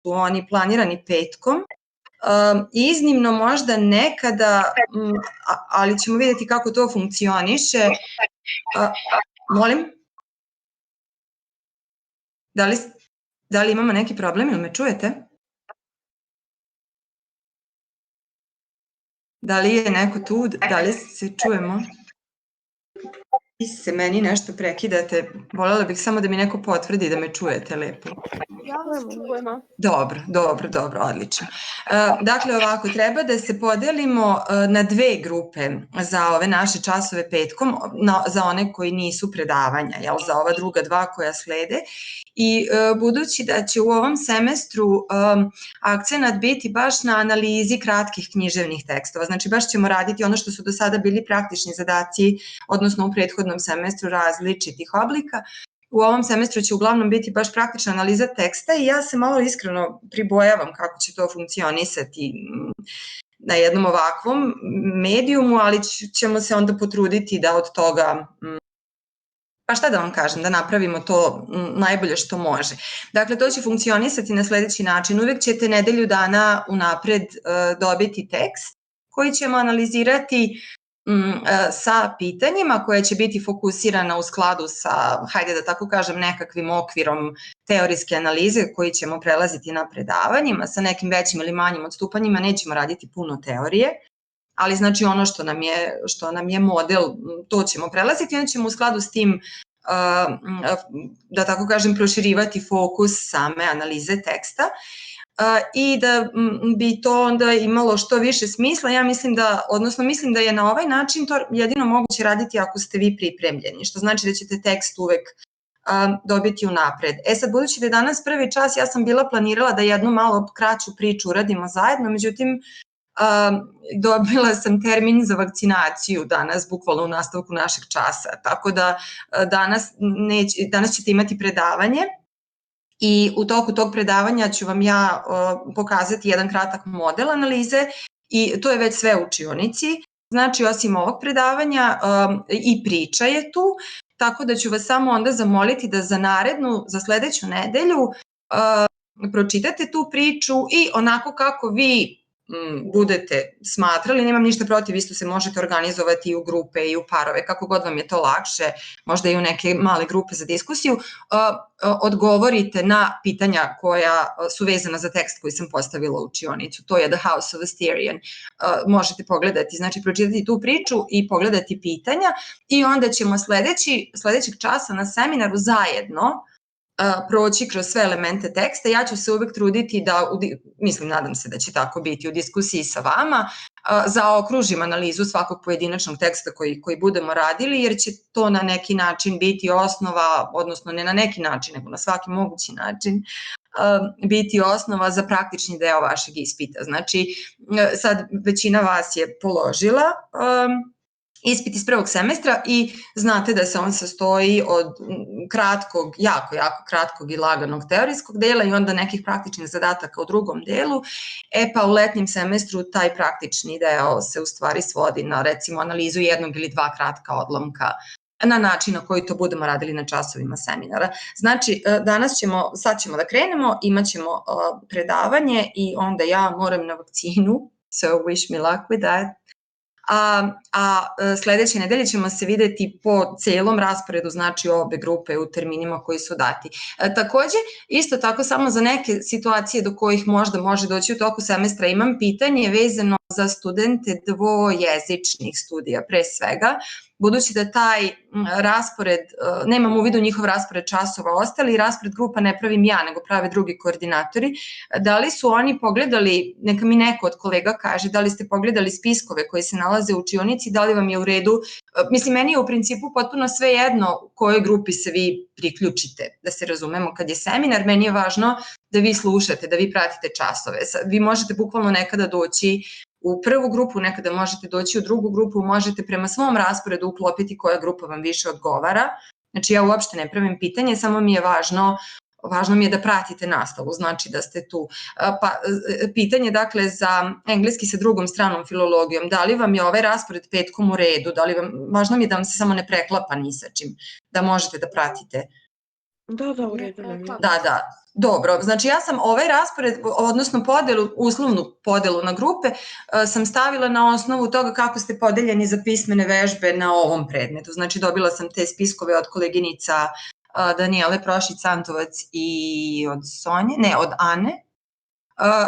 su oni planirani petkom, iznimno možda nekada, ali ćemo vidjeti kako to funkcioniše. Molim? Da li imamo neki problem ili me čujete? Da li je neko tu? Da li se čujemo? Vi se meni nešto prekidate. Voljela bih samo da mi neko potvrdi da me čujete lepo. Ja vas čujemo. Dobro, odlično. Dakle, ovako, treba da se podelimo na dve grupe za ove naše časove petkom, za one koji nisu predavanja, za ova druga dva koja slede. I budući da će u ovom semestru akcenat biti baš na analizi kratkih književnih tekstova, znači baš ćemo raditi ono što su do sada bili praktični zadaci, odnosno u prethodnom semestru različitih oblika, u ovom semestru će uglavnom biti baš praktična analiza teksta i ja se malo iskreno pribojavam kako će to funkcionisati na jednom ovakvom medijumu, ali ćemo se onda potruditi da od toga, pa šta da vam kažem, da napravimo to najbolje što može. Dakle, to će funkcionisati na sledeći način. Uvek ćete nedelju dana unapred dobiti tekst koji ćemo analizirati sa pitanjima koja će biti fokusirana u skladu sa, hajde da tako kažem, nekakvim okvirom teorijske analize koji ćemo prelaziti na predavanjima, sa nekim većim ili manjim odstupanjima, nećemo raditi puno teorije, ali znači ono što nam je model, to ćemo prelaziti i onda ćemo u skladu s tim, da tako kažem, proširivati fokus same analize teksta. I da bi to onda imalo što više smisla, ja mislim da je na ovaj način to jedino moguće raditi ako ste vi pripremljeni, što znači da ćete tekst uvek dobiti unapred. Sad, budući da je danas prvi čas, ja sam bila planirala da jednu malo kraću priču uradimo zajedno, međutim, dobila sam termin za vakcinaciju danas, bukvalno u nastavku našeg časa, tako da danas ćete imati predavanje. I u toku tog predavanja ću vam ja pokazati jedan kratak model analize i to je već sve u učionici. Znači, osim ovog predavanja i priča je tu, tako da ću vas samo onda zamoliti da za sledeću nedelju pročitate tu priču i onako kako vi budete smatrali, nemam ništa protiv, isto se možete organizovati i u grupe i u parove, kako god vam je to lakše, možda i u neke male grupe za diskusiju, odgovorite na pitanja koja su vezana za tekst koji sam postavila u učionicu. To je The House of Asterion. Možete pogledati, znači pročitati tu priču i pogledati pitanja i onda ćemo sledećeg časa na seminaru zajedno proći kroz sve elemente teksta. Ja ću se uvek truditi da, nadam se da će tako biti u diskusiji sa vama, zaokružim analizu svakog pojedinačnog teksta koji budemo radili, jer će to na neki način biti osnova, odnosno ne na neki način, nego na svaki mogući način, biti osnova za praktični deo vašeg ispita. Znači, sad većina vas je položila ispit iz prvog semestra i znate da se on sastoji od kratkog, jako kratkog i laganog teorijskog dela i onda nekih praktičnih zadataka u drugom delu. Pa u letnjem semestru taj praktični deo se u stvari svodi na recimo analizu jednog ili dva kratka odlomka na način na koji to budemo radili na časovima seminara. Znači, sad ćemo da krenemo, imat ćemo predavanje i onda ja moram na vakcinu, so wish me luck with that. A sledeće nedelje ćemo se videti po celom rasporedu, znači obe grupe u terminima koji su dati. Takođe, isto tako samo za neke situacije do kojih možda može doći u toku semestra, imam pitanje vezano za studente dvojezičnih studija pre svega, budući da taj raspored, nemam u vidu njihov raspored časova ostali, raspored grupa ne pravim ja, nego prave drugi koordinatori, da li su oni pogledali, neka mi neko od kolega kaže, da li ste pogledali spiskove koji se nalaze u učionici, da li vam je u redu, mislim, meni je u principu potpuno sve jedno kojoj grupi se vi priključite, da se razumemo kad je seminar, meni je važno da vi slušate, da vi pratite časove, vi možete bukvalno nekada doći u prvu grupu, nekada možete doći u drugu grupu, možete prema svom rasporedu uklopiti koja grupa vam više odgovara. Znači ja uopšte ne pravim pitanje, samo mi je važno mi je da pratite nastavu, znači da ste tu. Pa pitanje dakle za engleski sa drugom stranom filologijom, da li vam je ovaj raspored petkom u redu, važno mi je da vam se samo ne preklapa ni sa čim, da možete da pratite. Da, u redu nam je. Da. Dobro, znači ja sam ovaj raspored, odnosno uslovnu podelu na grupe sam stavila na osnovu toga kako ste podeljeni za pismene vežbe na ovom predmetu. Znači dobila sam te spiskove od koleginica Danijele Prošić-Santovac i od Ane.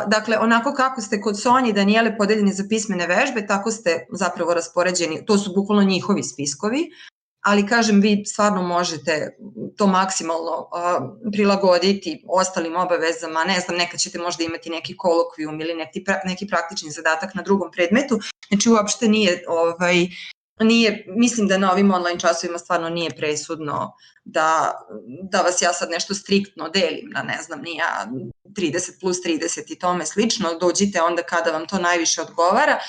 Dakle, onako kako ste kod Sonje i Danijele podeljeni za pismene vežbe, tako ste zapravo raspoređeni, to su bukvalno njihovi spiskovi, ali kažem, vi stvarno možete to maksimalno prilagoditi ostalim obavezama, ne znam, nekad ćete možda imati neki kolokvijum ili neki praktični zadatak na drugom predmetu, znači uopšte nije, mislim da na ovim online časovima stvarno nije presudno da vas ja sad nešto striktno delim na, ne znam, nije 30 plus 30 i tome slično, dođite onda kada vam to najviše odgovara.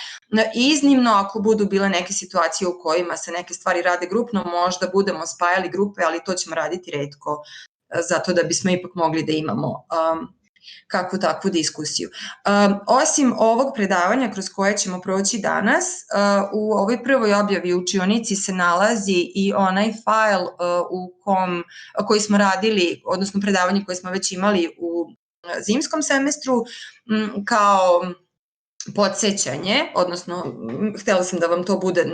Iznimno, ako budu bile neke situacije u kojima se neke stvari rade grupno, možda budemo spajali grupe, ali to ćemo raditi retko, zato da bismo ipak mogli da imamo kakvu takvu diskusiju. Osim ovog predavanja kroz koje ćemo proći danas, u ovoj prvoj objavi u učionici se nalazi i onaj fajl koji smo radili, odnosno predavanje koje smo već imali u zimskom semestru kao podsećanje, odnosno htela sam da vam to bude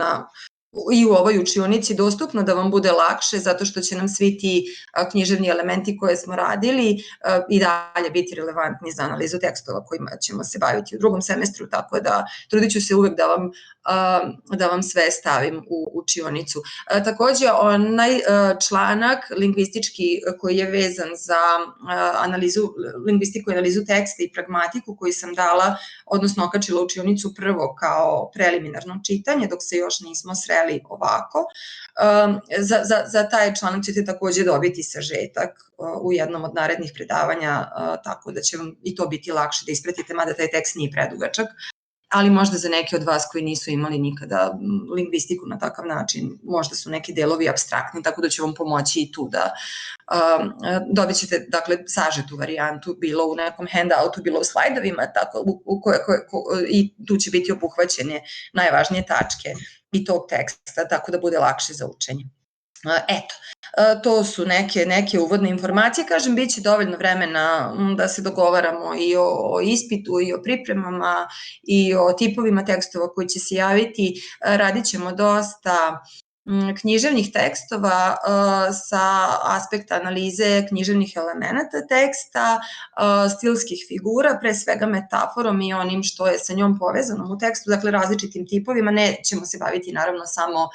i u ovoj učionici dostupno, da vam bude lakše, zato što će nam svi ti književni elementi koje smo radili i dalje biti relevantni za analizu tekstova kojima ćemo se baviti u drugom semestru, tako da trudit ću se uvek da vam sve stavim u učionicu. Takođe, onaj članak lingvistički koji je vezan za lingvistiku i analizu teksta i pragmatiku koji sam dala, odnosno okačila učionicu prvo kao preliminarno čitanje, dok se još nismo sreli ovako. Za taj članak ćete takođe dobiti sažetak u jednom od narednih predavanja, tako da će vam i to biti lakše da ispratite, mada taj tekst nije predugačak, ali možda za neke od vas koji nisu imali nikada lingvistiku na takav način, možda su neki delovi apstraktni, tako da ću vam pomoći i tu da dobit ćete, dakle, sažetu varijantu, bilo u nekom handoutu, bilo u slajdovima, tako, i tu će biti obuhvaćene najvažnije tačke i tog teksta, tako da bude lakše za učenje. Eto, to su neke uvodne informacije, kažem, bit će dovoljno vremena da se dogovaramo i o ispitu i o pripremama i o tipovima tekstova koji će se javiti. Radit ćemo dosta književnih tekstova sa aspekta analize književnih elemenata teksta, stilskih figura, pre svega metaforom i onim što je sa njom povezano u tekstu, dakle različitim tipovima. Nećemo se baviti naravno samo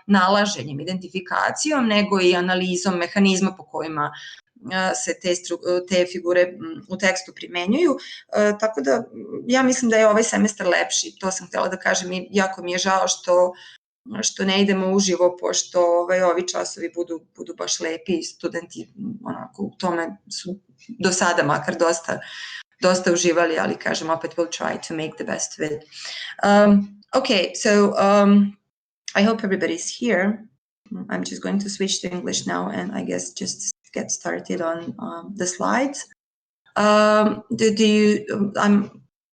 nalaženjem, identifikacijom, nego i analizom mehanizma po kojima se te figure u tekstu primenjuju, tako da ja mislim da je ovaj semestar lepši, to sam htela da kažem i jako mi je žao što ne idemo uživo, pošto ovi časovi budu baš lepi i studenti onako u tome su do sada makar dosta uživali, ali kažem opet we'll try to make the best of it. Okay, so I hope everybody's here. I'm just going to switch to English now and I guess just get started on the slides. I'm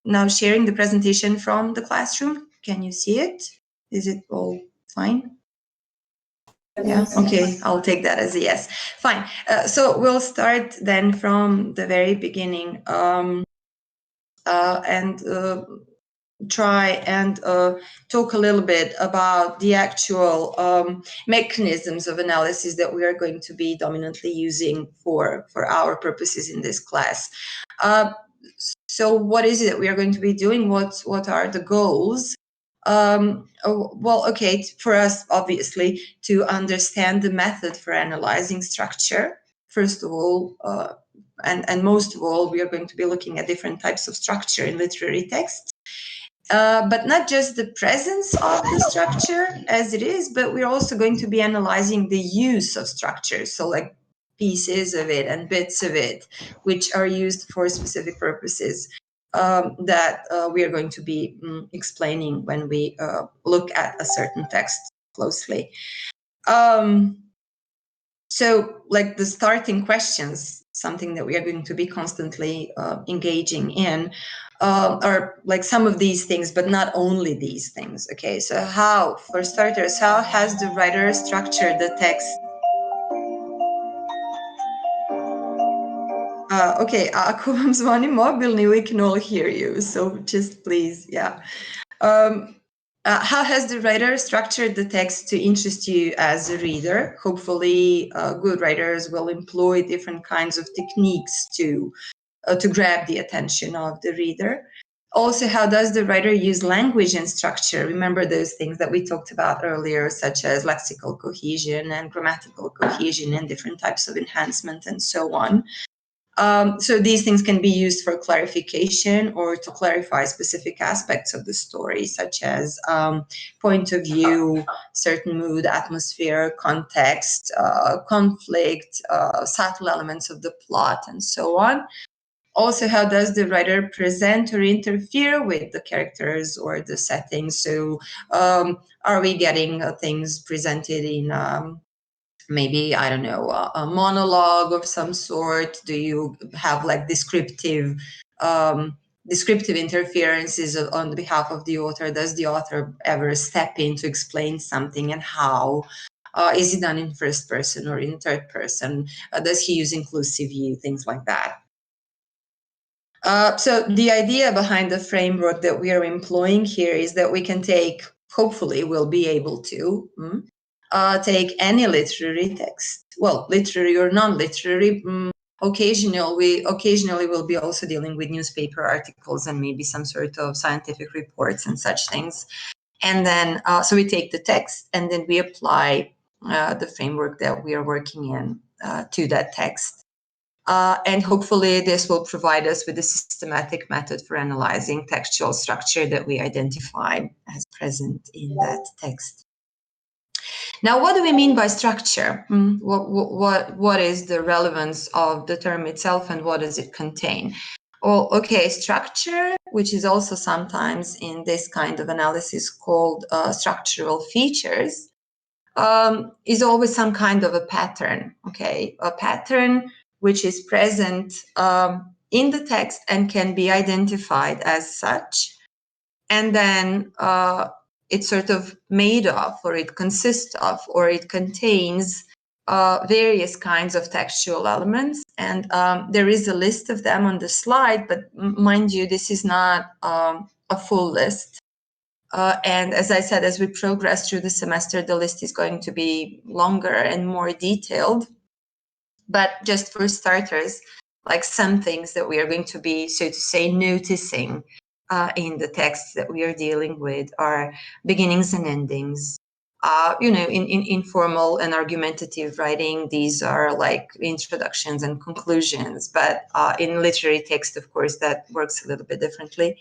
now sharing the presentation from the classroom. Can you see it? Is it all fine? Yeah, okay, I'll take that as a yes. Fine. So we'll start then from the very beginning and try and talk a little bit about the actual mechanisms of analysis that we are going to be dominantly using for our purposes in this class. So what is it that we are going to be doing? What are the goals? Well, okay, for us, obviously, to understand the method for analyzing structure, first of all, and most of all, we are going to be looking at different types of structure in literary texts. But not just the presence of the structure as it is, but we're also going to be analyzing the use of structure. So like pieces of it and bits of it, which are used for specific purposes that we are going to be explaining when we look at a certain text closely. So like the starting questions, something that we are going to be constantly engaging in, are like some of these things, but not only these things. Okay, so for starters, how has the writer structured the text? Okay, ako vam zvoni mobilni, we can all hear you, so just please, yeah. How has the writer structured the text to interest you as a reader? Hopefully, good writers will employ different kinds of techniques to grab the attention of the reader. Also, how does the writer use language and structure? Remember those things that we talked about earlier, such as lexical cohesion and grammatical cohesion and different types of enhancement and so on. So these things can be used for clarification or to clarify specific aspects of the story, such as point of view, certain mood, atmosphere, context, conflict, subtle elements of the plot, and so on. Also, how does the writer present or interfere with the characters or the setting? So are we getting things presented in maybe, I don't know, a monologue of some sort? Do you have like descriptive interferences on behalf of the author? Does the author ever step in to explain something, and how? Is it done in first person or in third person? Does he use inclusive view? Things like that. So the idea behind the framework that we are employing here is that we can take, hopefully we'll be able to, take any literary text, well, literary or non-literary. Occasionally we'll be also dealing with newspaper articles and maybe some sort of scientific reports and such things. And then, so we take the text and then we apply the framework that we are working in to that text. And hopefully this will provide us with a systematic method for analyzing textual structure that we identify as present in that text. Now, what do we mean by structure? What is the relevance of the term itself, and what does it contain? Well, okay, structure, which is also sometimes in this kind of analysis called structural features, is always some kind of a pattern, okay? A pattern which is present in the text and can be identified as such. And then it's sort of made of, or it consists of, or it contains various kinds of textual elements. And there is a list of them on the slide, but mind you, this is not a full list. And as I said, as we progress through the semester, the list is going to be longer and more detailed. But just for starters, like some things that we are going to be, so to say, noticing in the texts that we are dealing with are beginnings and endings. In informal and argumentative writing, these are like introductions and conclusions. But in literary text, of course, that works a little bit differently.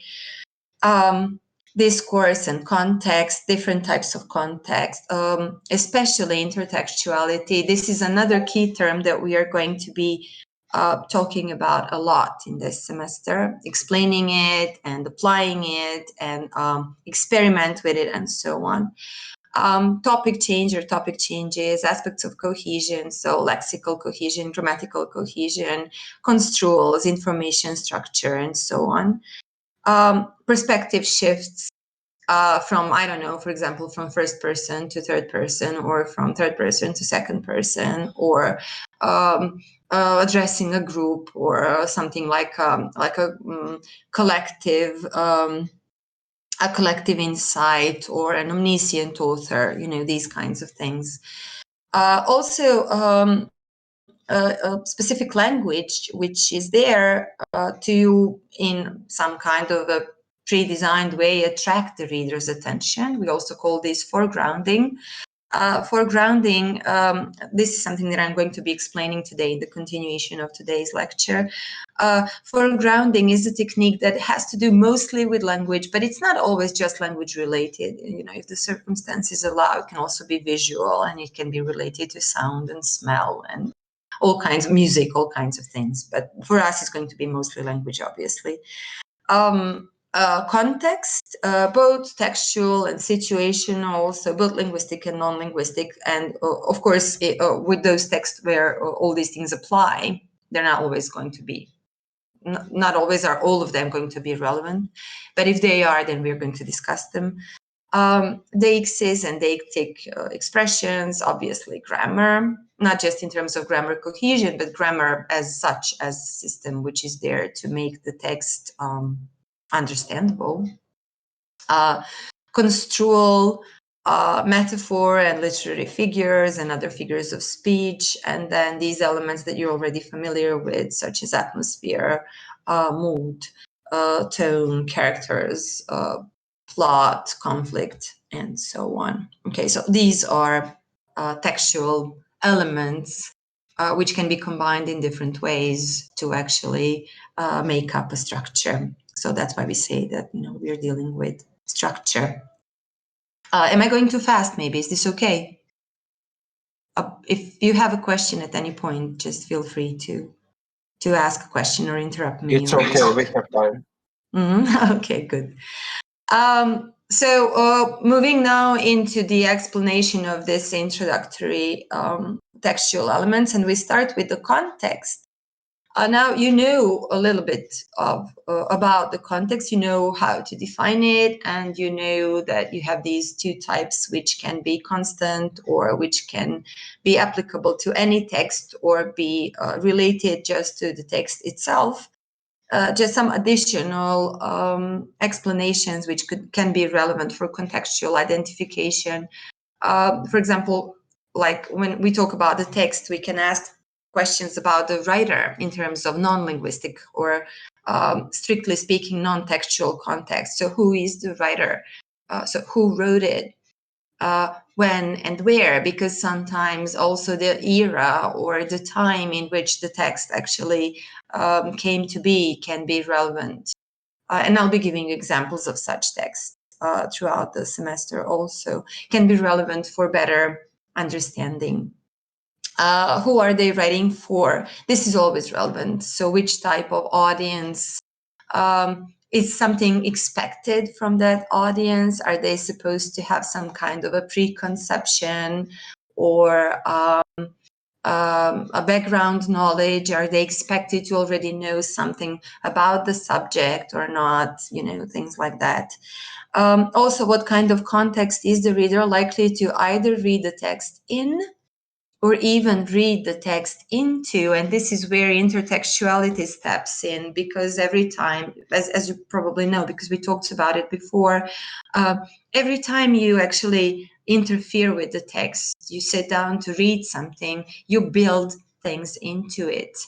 Discourse and context, different types of context, especially intertextuality. This is another key term that we are going to be talking about a lot in this semester, explaining it and applying it and experiment with it and so on. Topic change or topic changes, aspects of cohesion, so lexical cohesion, grammatical cohesion, construals, information structure, and so on. Perspective shifts from, I don't know, for example, from first person to third person, or from third person to second person, or addressing a group, or something like a collective insight, or an omniscient author, these kinds of things. Also, a specific language which is there to, in some kind of a pre-designed way, attract the reader's attention. We also call this foregrounding. Foregrounding, this is something that I'm going to be explaining today in the continuation of today's lecture. Foregrounding is a technique that has to do mostly with language, but it's not always just language related. If the circumstances allow, it can also be visual, and it can be related to sound and smell and all kinds of music, all kinds of things. But for us, it's going to be mostly language, obviously. Context, both textual and situational, so both linguistic and non-linguistic. And of course, with those texts where all these things apply, they're not always going to be, not always are all of them going to be relevant. But if they are, then we're going to discuss them. Deixis and deictic expressions, obviously grammar, not just in terms of grammar cohesion, but grammar as such as a system which is there to make the text understandable. Construal, metaphor and literary figures and other figures of speech, and then these elements that you're already familiar with, such as atmosphere, mood, tone, characters, plot, conflict, and so on. Okay, so these are textual elements which can be combined in different ways to actually make up a structure. So that's why we say that, you know, we're dealing with structure. Am I going too fast? Maybe is this okay? If you have a question at any point, just feel free to ask a question or interrupt me. It's okay. We have time. Okay, good. So moving now into the explanation of this introductory textual elements, and we start with the context. Now you know a little bit of about the context, you know how to define it, and you know that you have these two types which can be constant or which can be applicable to any text or be related just to the text itself. Just some additional explanations which can be relevant for contextual identification. For example, like when we talk about the text, we can ask questions about the writer in terms of non-linguistic or strictly speaking non-textual context. So who is the writer? So who wrote it? When and where? Because sometimes also the era or the time in which the text actually came to be can be relevant. And I'll be giving examples of such texts throughout the semester also, can be relevant for better understanding. Who are they writing for? This is always relevant. So which type of audience? Is something expected from that audience? Are they supposed to have some kind of a preconception or a background knowledge? Are they expected to already know something about the subject or not? You know, things like that. Also, what kind of context is the reader likely to either read the text in or even read the text into? And this is where intertextuality steps in, because every time, as you probably know, because we talked about it before, every time you actually interfere with the text, you sit down to read something, you build things into it.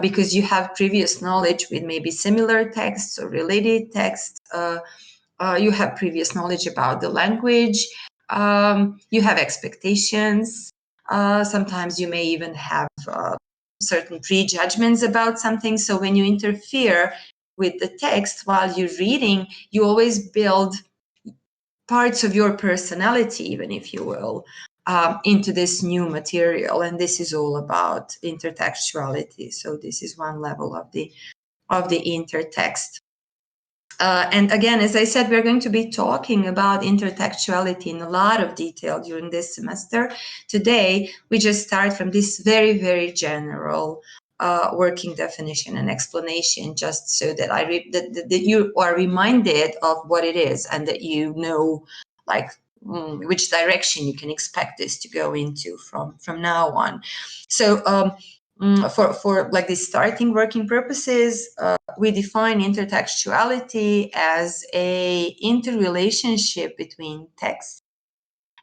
Because you have previous knowledge with maybe similar texts or related texts, you have previous knowledge about the language, you have expectations. Sometimes you may even have certain prejudgments about something. So when you interfere with the text while you're reading, you always build parts of your personality, even if you will, into this new material. And this is all about intertextuality. So this is one level of the intertext. And again, as I said, we're going to be talking about intertextuality in a lot of detail during this semester. Today, we just start from this very, very general working definition and explanation, just so that that you are reminded of what it is and that you know, like, which direction you can expect this to go into from now on. So for like the starting working purposes, we define intertextuality as a interrelationship between texts,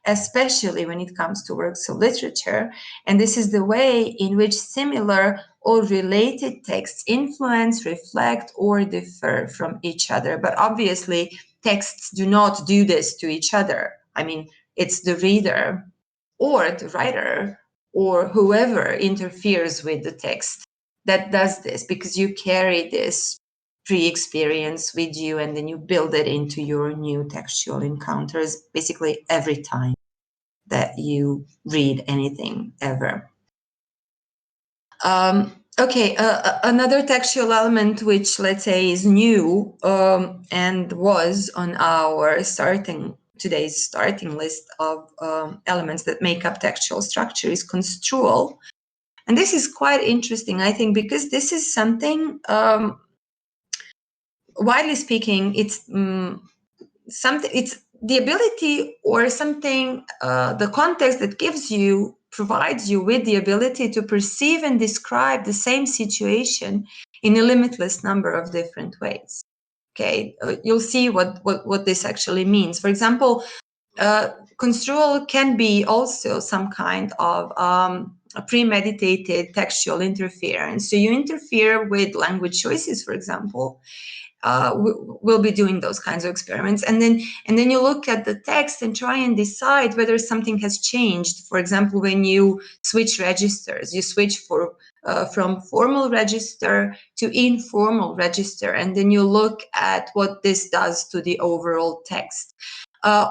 especially when it comes to works of literature. And this is the way in which similar or related texts influence, reflect, or differ from each other. But obviously, texts do not do this to each other. I mean, it's the reader or the writer or whoever interferes with the text that does this, because you carry this pre-experience with you and then you build it into your new textual encounters basically every time that you read anything ever. Okay, another textual element which, let's say, is new and was on our today's starting list of elements that make up textual structure is construal. And this is quite interesting, I think, because this is something, widely speaking, it's something. It's the ability or something, the context that provides you with the ability to perceive and describe the same situation in a limitless number of different ways. Okay, you'll see what this actually means. For example, construal can be also some kind of a premeditated textual interference. So you interfere with language choices, for example. We'll be doing those kinds of experiments, and then you look at the text and try and decide whether something has changed. For example, when you switch registers, you switch from formal register to informal register, and then you look at what this does to the overall text.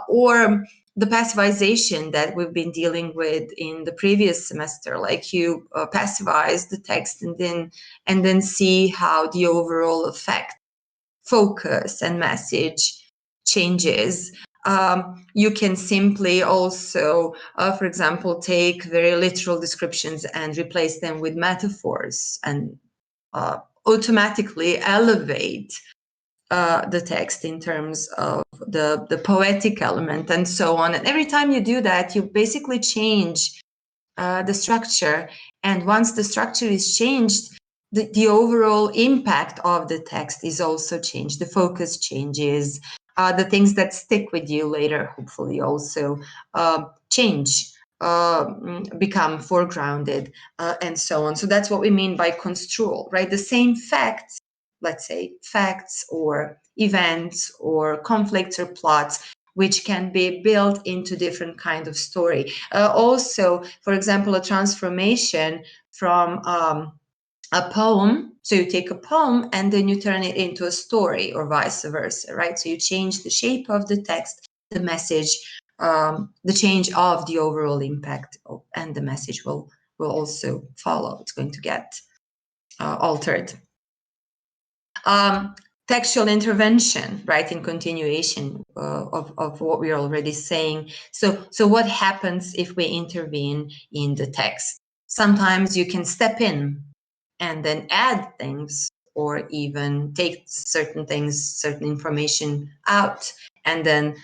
Or the passivization that we've been dealing with in the previous semester, like you passivize the text and then see how the overall effect, focus, and message changes. You can simply also, for example, take very literal descriptions and replace them with metaphors and automatically elevate the text in terms of the poetic element and so on. And every time you do that, you basically change the structure. And once the structure is changed, the overall impact of the text is also changed. The focus changes. The things that stick with you later, hopefully, also change, become foregrounded, and so on. So that's what we mean by construal, right? The same facts, let's say facts or events or conflicts or plots, which can be built into different kind of story. Also, for example, a transformation from a poem. So you take a poem and then you turn it into a story, or vice versa, right? So you change the shape of the text, the message, the change of the overall impact, and the message will also follow. It's going to get altered. Textual intervention, right, in continuation of what we're already saying. So what happens if we intervene in the text? Sometimes you can step in and then add things, or even take certain things, certain information out, and then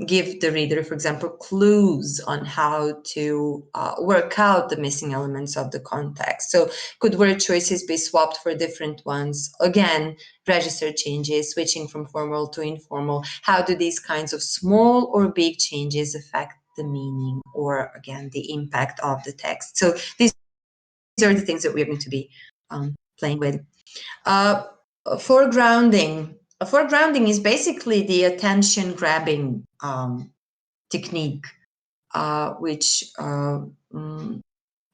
give the reader, for example, clues on how to work out the missing elements of the context. So could word choices be swapped for different ones? Again, register changes, switching from formal to informal. How do these kinds of small or big changes affect the meaning, or again, the impact of the text? So these are the things that we're going to be playing with. Foregrounding. Foregrounding is basically the attention grabbing technique, which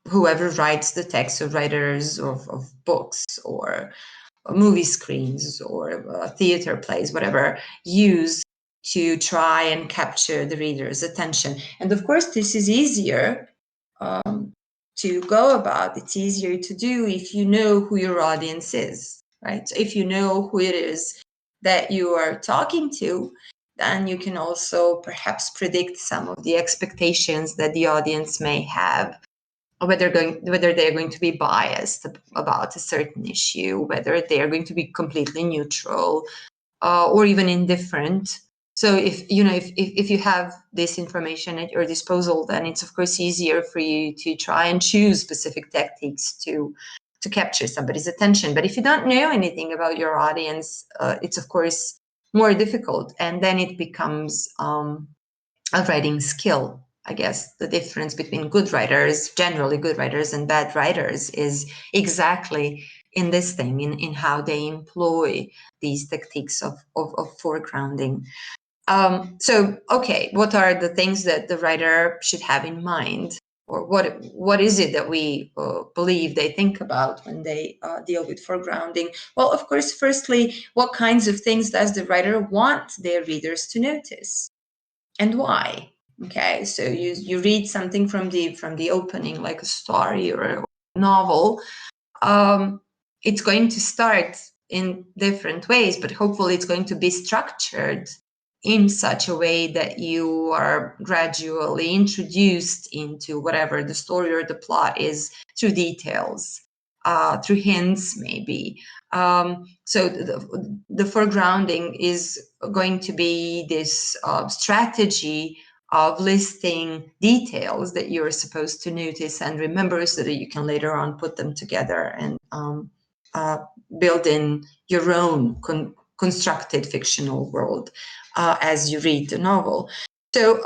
whoever writes the text, or writers of books or movie screens or theater plays, whatever, use to try and capture the reader's attention. And of course, this is easier to go about. It's easier to do if you know who your audience is, right? So if you know who it is that you are talking to, then you can also perhaps predict some of the expectations that the audience may have, whether they're going to be biased about a certain issue, whether they are going to be completely neutral, or even indifferent. So if you have this information at your disposal, then it's of course easier for you to try and choose specific tactics to capture somebody's attention. But if you don't know anything about your audience, it's of course more difficult, and then it becomes a writing skill. I guess the difference between good writers, generally good writers, and bad writers is exactly in this thing, in how they employ these techniques of foregrounding. So, okay, what are the things that the writer should have in mind? Or what is it that we believe they think about when they deal with foregrounding? Well, of course, firstly, what kinds of things does the writer want their readers to notice, and why? Okay, so you read something from the opening, like a story or a novel. It's going to start in different ways, but hopefully it's going to be structured in such a way that you are gradually introduced into whatever the story or the plot is through details. through hints maybe. So the foregrounding is going to be this strategy of listing details that you're supposed to notice and remember so that you can later on put them together and build in your own constructed fictional world as you read the novel. So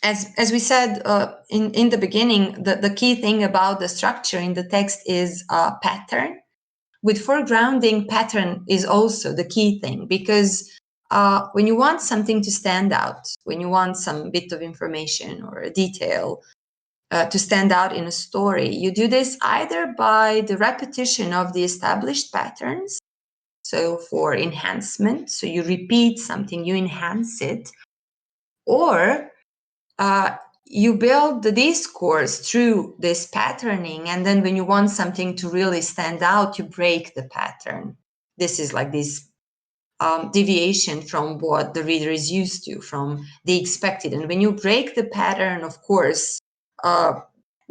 as we said in the beginning, the key thing about the structure in the text is pattern. With foregrounding, pattern is also the key thing, because when you want something to stand out, when you want some bit of information or a detail to stand out in a story, you do this either by the repetition of the established patterns, so for enhancement, so you repeat something, you enhance it, or you build the discourse through this patterning, and then when you want something to really stand out, you break the pattern. This is like this deviation from what the reader is used to, from the expected. And when you break the pattern, of course,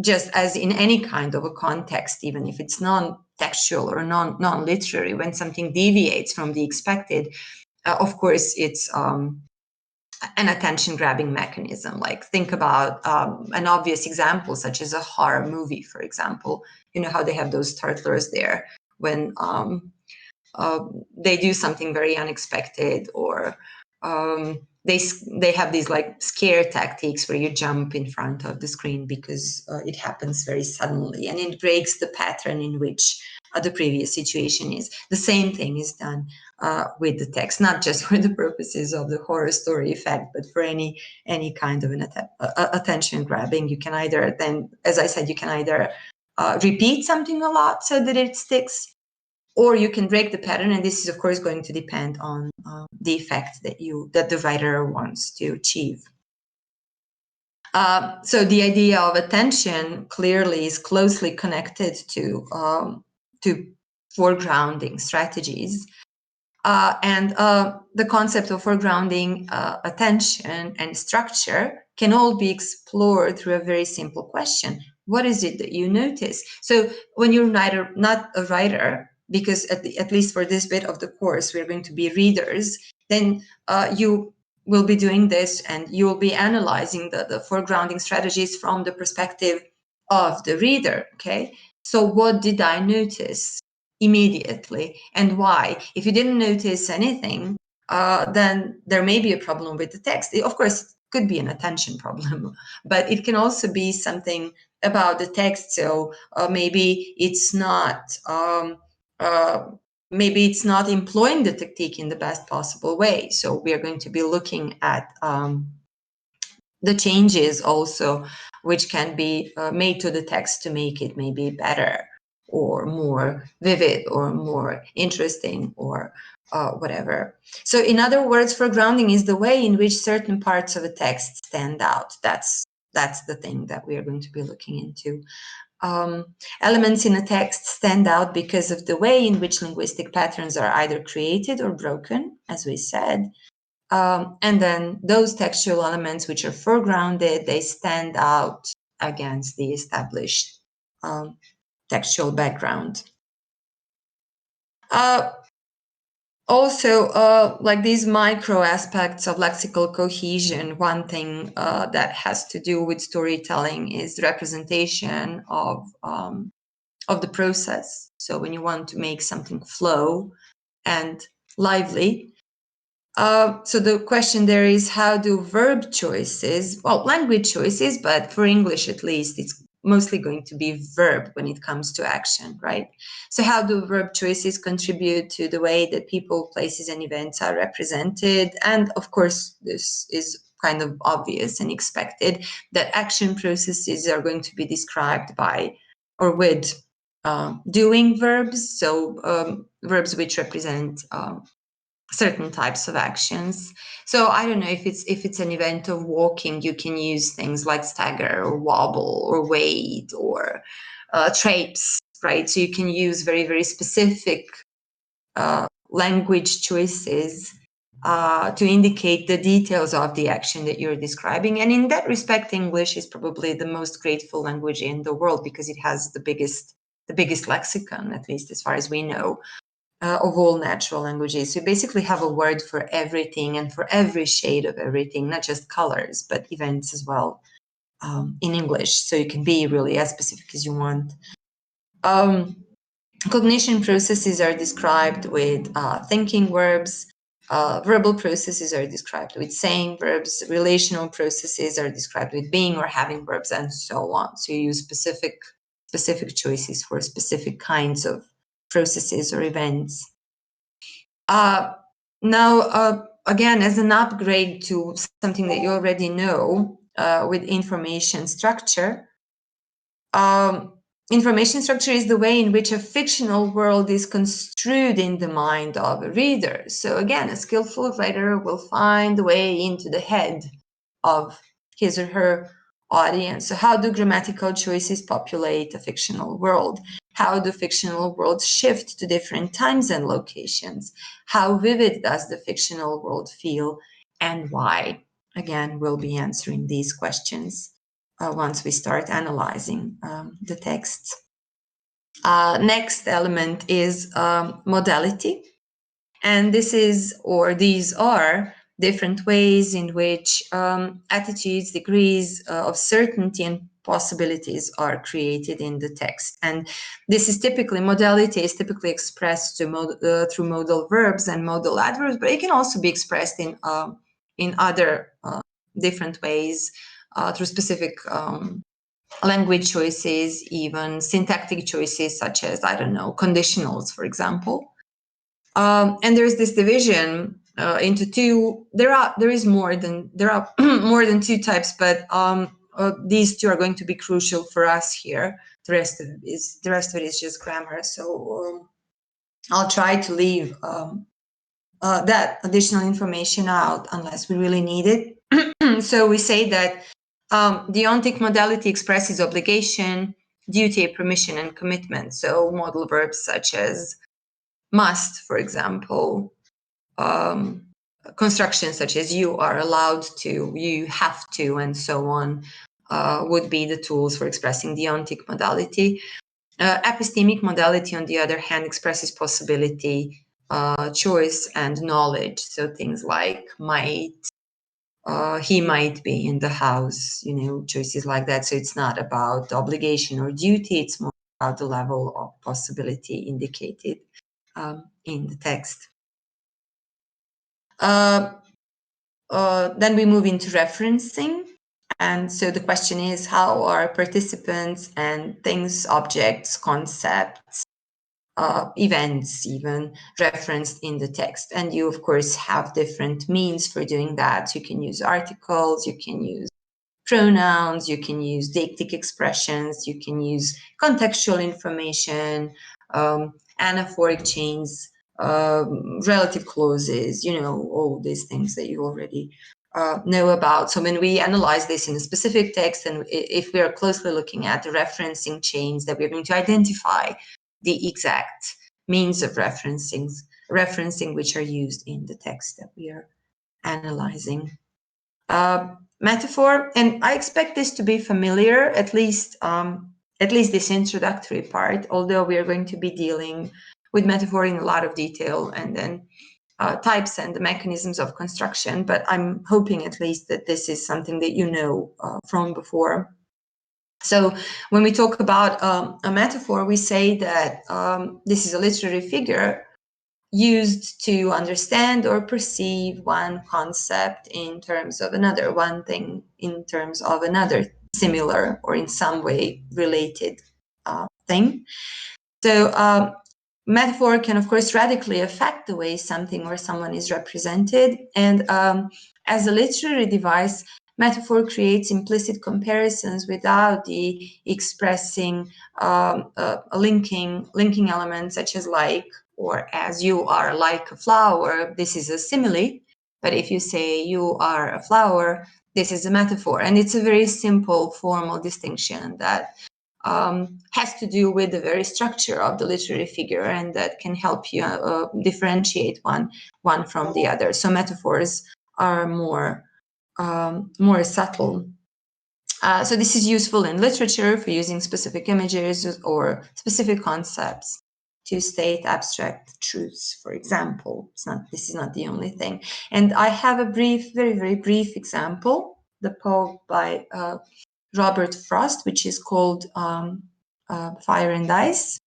just as in any kind of a context, even if it's non-textual or non-literary, when something deviates from the expected, of course, it's an attention-grabbing mechanism. Like, think about an obvious example, such as a horror movie, for example. You know how they have those turtlers there when they do something very unexpected, or they have these like scare tactics where you jump in front of the screen because it happens very suddenly and it breaks the pattern in which the previous situation is. The same thing is done with the text, not just for the purposes of the horror story effect, but for any kind of an attention grabbing. You can either then, as I said, you can either repeat something a lot so that it sticks, or you can break the pattern, and this is of course going to depend on the effect that the writer wants to achieve. So the idea of attention clearly is closely connected to foregrounding strategies, and the concept of foregrounding, attention, and structure can all be explored through a very simple question: what is it that you notice? So when you're not a writer, because at least for this bit of the course we're going to be readers, then you will be doing this and you will be analyzing the foregrounding strategies from the perspective of the reader. Okay, so what did I notice immediately, and why? If you didn't notice anything, then there may be a problem with the text. Of course, it could be an attention problem, but it can also be something about the text. So maybe it's not employing the technique in the best possible way. So we are going to be looking at the changes also which can be made to the text to make it maybe better or more vivid or more interesting or whatever. So in other words, foregrounding is the way in which certain parts of a text stand out. That's the thing that we are going to be looking into. Elements in a text stand out because of the way in which linguistic patterns are either created or broken, as we said. And then those textual elements which are foregrounded, they stand out against the established textual background. Also, like these micro aspects of lexical cohesion, one thing that has to do with storytelling is representation of the process. So when you want to make something flow and lively, so the question there is, how do verb choices, well, language choices, but for English at least, it's mostly going to be verb when it comes to action, right? So how do verb choices contribute to the way that people, places, and events are represented? And of course, this is kind of obvious and expected, that action processes are going to be described by or with doing verbs, so verbs which represent certain types of actions. So I don't know, if it's an event of walking, you can use things like stagger or wobble or wade or traipse, right? So you can use very, very specific language choices to indicate the details of the action that you're describing. And in that respect, English is probably the most grateful language in the world because it has the biggest the biggest lexicon, at least as far as we know, of all natural languages. So you basically have a word for everything and for every shade of everything, not just colors, but events as well, in English. So you can be really as specific as you want. Cognition processes are described with thinking verbs. Verbal processes are described with saying verbs. Relational processes are described with being or having verbs, and so on. So you use specific choices for specific kinds of processes or events. Now, again, as an upgrade to something that you already know, with information structure, information structure is the way in which a fictional world is construed in the mind of a reader. So again, a skillful writer will find the way into the head of his or her audience. So how do grammatical choices populate a fictional world? How do fictional worlds shift to different times and locations? How vivid does the fictional world feel, and why? Again, we'll be answering these questions once we start analyzing the texts. Next element is modality. And these are different ways in which attitudes, degrees of certainty and possibilities are created in the text. And this is modality is typically expressed through modal verbs and modal adverbs, but it can also be expressed in other different ways, through specific language choices, even syntactic choices, such as, conditionals, for example. And there's this division into two. There are more than more than two types, but these two are going to be crucial for us here. The rest of it is just grammar. So I'll try to leave that additional information out unless we really need it. So we say that the ontic modality expresses obligation, duty, permission, and commitment. So modal verbs such as must, for example, constructions such as you are allowed to, you have to, and so on, would be the tools for expressing the ontic modality. Epistemic modality, on the other hand, expresses possibility, choice, and knowledge. So things like might, he might be in the house, choices like that. So it's not about obligation or duty, it's more about the level of possibility indicated in the text. Then we move into referencing. And so the question is, how are participants and things, objects, concepts, events even referenced in the text? And you, of course, have different means for doing that. You can use articles, you can use pronouns, you can use deictic expressions, you can use contextual information, anaphoric chains, relative clauses, all these things that you already know about. So when we analyze this in a specific text, and if we are closely looking at the referencing chains, that we're going to identify the exact means of referencing which are used in the text that we are analyzing. Metaphor, and I expect this to be familiar, at least this introductory part, although we are going to be dealing with metaphor in a lot of detail, and then types and the mechanisms of construction. But I'm hoping at least that this is something that you know from before. So when we talk about a metaphor, we say that this is a literary figure used to understand or perceive one concept in terms of another, one thing in terms of another similar or in some way related thing. So metaphor can, of course, radically affect the way something or someone is represented. And as a literary device, metaphor creates implicit comparisons without the expressing linking elements such as like, or as you are like a flower. This is a simile, but if you say you are a flower, this is a metaphor. And it's a very simple formal distinction that has to do with the very structure of the literary figure, and that can help you differentiate one from the other. So metaphors are more subtle. So this is useful in literature for using specific images or specific concepts to state abstract truths, for example. This is not the only thing. And I have a brief, very, very brief example, the poem by Robert Frost, which is called Fire and Ice.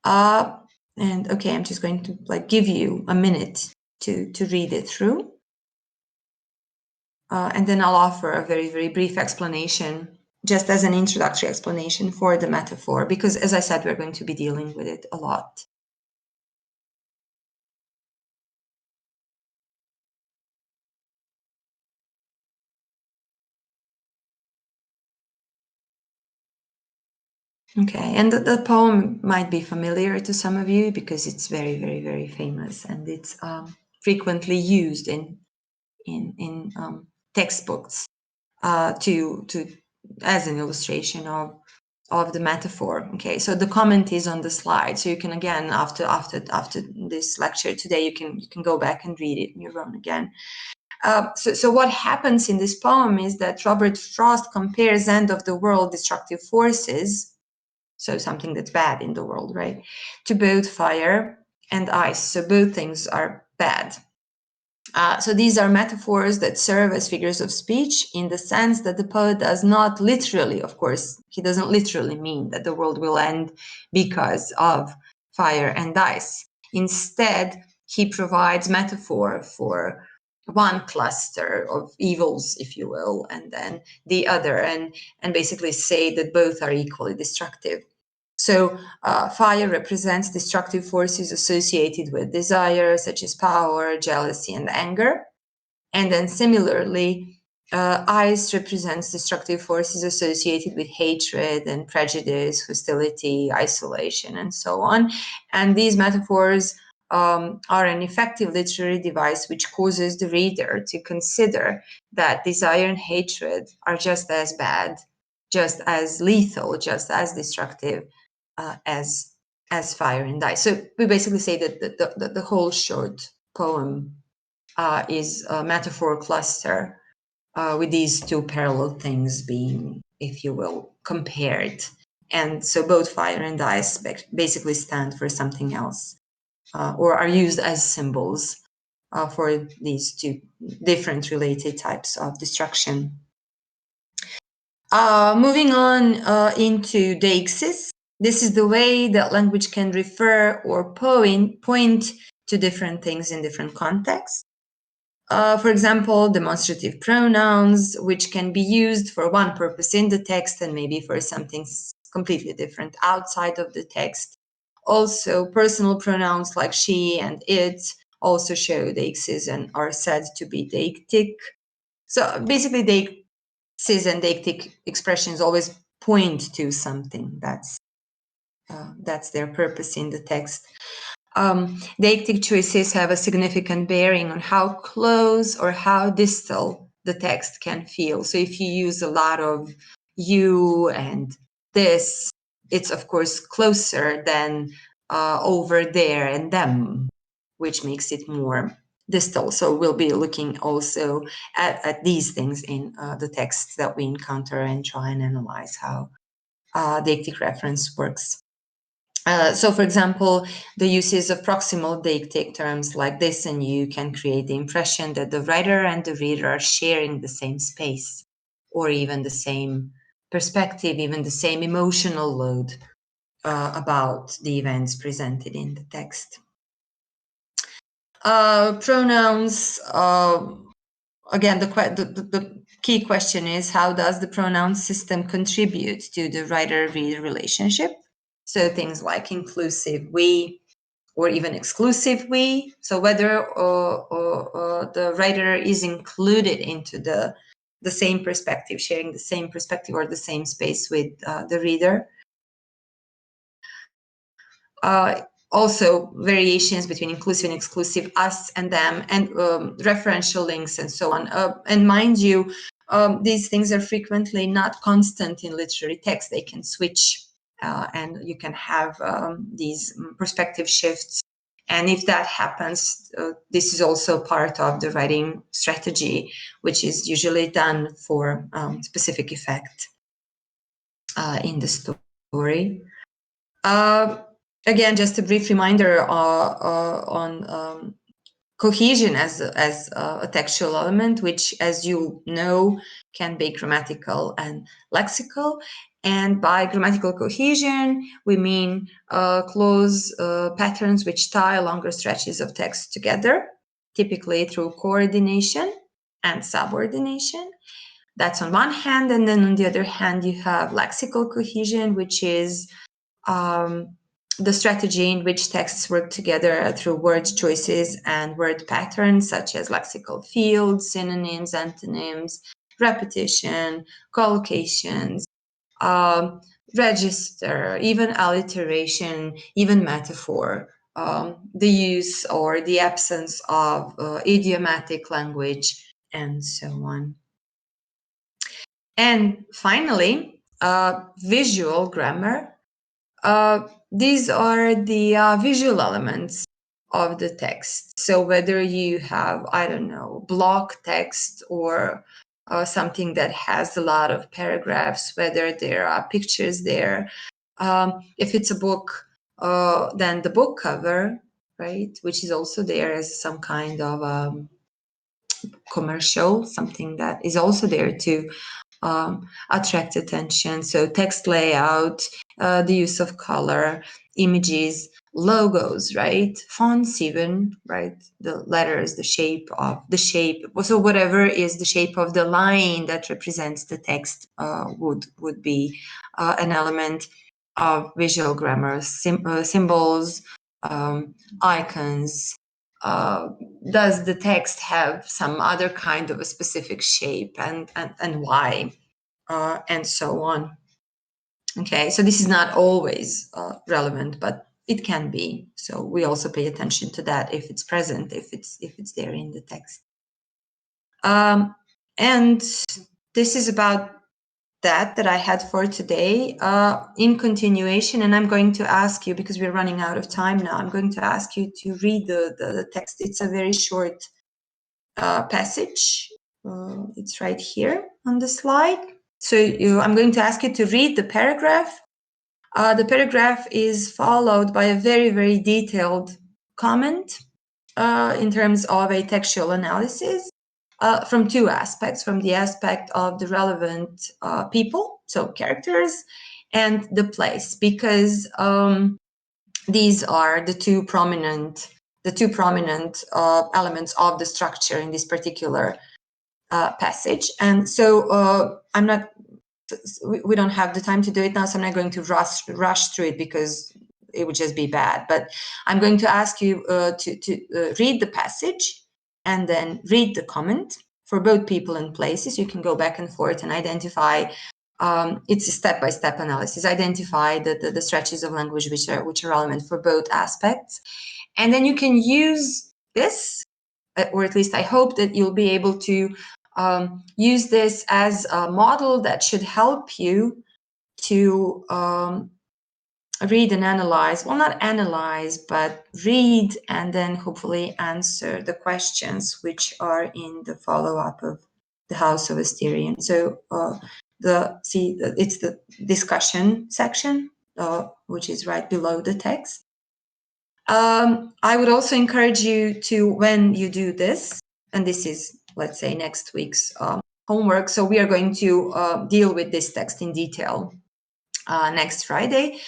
And okay, I'm just going to give you a minute to read it through. And then I'll offer a very, very brief explanation, just as an introductory explanation for the metaphor, because as I said, we're going to be dealing with it a lot. Okay, and the poem might be familiar to some of you because it's very, very, very famous, and it's frequently used in textbooks to as an illustration of the metaphor. Okay, so the comment is on the slide, so you can again after this lecture today you can go back and read it on your own again. So what happens in this poem is that Robert Frost compares end of the world destructive forces, so something that's bad in the world, right, to both fire and ice. So both things are bad. So these are metaphors that serve as figures of speech in the sense that the poet does not literally, of course, he doesn't literally mean that the world will end because of fire and ice. Instead, he provides metaphor for one cluster of evils, if you will, and then the other, and basically say that both are equally destructive. So fire represents destructive forces associated with desire, such as power, jealousy, and anger. And then similarly, ice represents destructive forces associated with hatred and prejudice, hostility, isolation, and so on. And these metaphors are an effective literary device which causes the reader to consider that desire and hatred are just as bad, just as lethal, just as destructive as fire and ice. So we basically say that the whole short poem is a metaphor cluster with these two parallel things being, if you will, compared. And so both fire and ice basically stand for something else or are used as symbols for these two different related types of destruction. Moving on into deixis. This is the way that language can refer or point to different things in different contexts. For example, demonstrative pronouns, which can be used for one purpose in the text and maybe for something completely different outside of the text. Also, personal pronouns like she and it also show deixis and are said to be deictic. So basically, deixis and deictic expressions always point to something that's their purpose in the text. Deictic choices have a significant bearing on how close or how distal the text can feel. So if you use a lot of you and this, it's of course closer than over there and them, which makes it more distal. So we'll be looking also at these things in the texts that we encounter and try and analyze how deictic reference works. So, for example, the uses of proximal deictic terms like this and you can create the impression that the writer and the reader are sharing the same space or even the same perspective, even the same emotional load about the events presented in the text. Pronouns, again, the key question is how does the pronoun system contribute to the writer-reader relationship? So things like inclusive we or even exclusive we. So whether the writer is included into the same perspective, sharing the same perspective or the same space with the reader. Also variations between inclusive and exclusive, us and them, and referential links and so on. And mind you, these things are frequently not constant in literary text. They can switch and you can have these perspective shifts And if that happens, this is also part of the writing strategy, which is usually done for specific effect in the story. Again, just a brief reminder on cohesion as a textual element, which, as you know, can be grammatical and lexical. And by grammatical cohesion, we mean close patterns which tie longer stretches of text together, typically through coordination and subordination. That's on one hand. And then on the other hand, you have lexical cohesion, which is the strategy in which texts work together through word choices and word patterns, such as lexical fields, synonyms, antonyms, repetition, collocations, register, even alliteration, even metaphor, the use or the absence of idiomatic language, and so on. And finally, visual grammar. These are the visual elements of the text. So whether you have, I don't know, block text or something that has a lot of paragraphs, whether there are pictures there. If it's a book, then the book cover, right, which is also there as some kind of commercial, something that is also there to attract attention. So text layout, the use of color, images, logos, right? Fonts even, right? The letters, the shape. So whatever is the shape of the line that represents the text would be an element of visual grammar. Symbols, icons. Does the text have some other kind of a specific shape, and why, and so on. Okay, so this is not always relevant, but it can be. So we also pay attention to that if it's present, if it's there in the text. And this is about that I had for today. In continuation, and I'm going to ask you, because we're running out of time now, I'm going to ask you to read the text. It's a very short passage. It's right here on the slide. So I'm going to ask you to read the paragraph. The paragraph is followed by a very, very detailed comment in terms of a textual analysis. From two aspects, from the aspect of the relevant people, so characters, and the place, because these are the two prominent elements of the structure in this particular passage. And so we don't have the time to do it now, so I'm not going to rush through it because it would just be bad. But I'm going to ask you to read the passage and then read the comment for both people and places. You can go back and forth and identify. It's a step-by-step analysis. Identify the stretches of language which are relevant for both aspects, and then you can use this, or at least I hope that you'll be able to use this as a model that should help you to read and analyze, well, not analyze, but read and then hopefully answer the questions which are in the follow-up of the House of Asterion. So it's the discussion section, which is right below the text. I would also encourage you to, when you do this, and this is, let's say, next week's homework, so we are going to deal with this text in detail next Friday.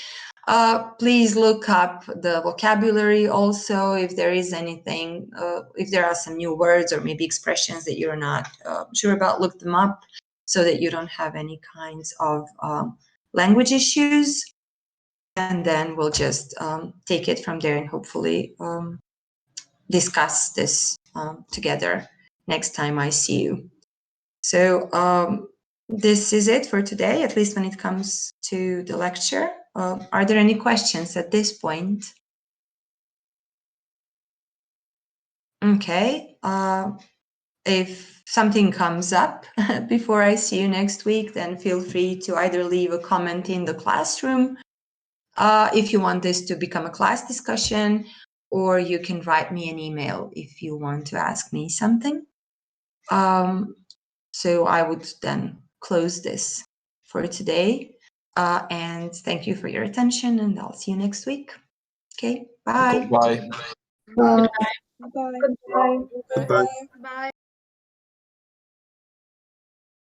Please look up the vocabulary also, if there is anything, if there are some new words or maybe expressions that you're not sure about, look them up so that you don't have any kinds of language issues. And then we'll just take it from there and hopefully discuss this together next time I see you. So this is it for today, at least when it comes to the lecture. Are there any questions at this point? Okay. If something comes up before I see you next week, then feel free to either leave a comment in the classroom if you want this to become a class discussion, or you can write me an email if you want to ask me something. So I would then close this for today. And thank you for your attention, and I'll see you next week. Okay, bye. Goodbye. Bye. Bye. Goodbye. Goodbye. Bye.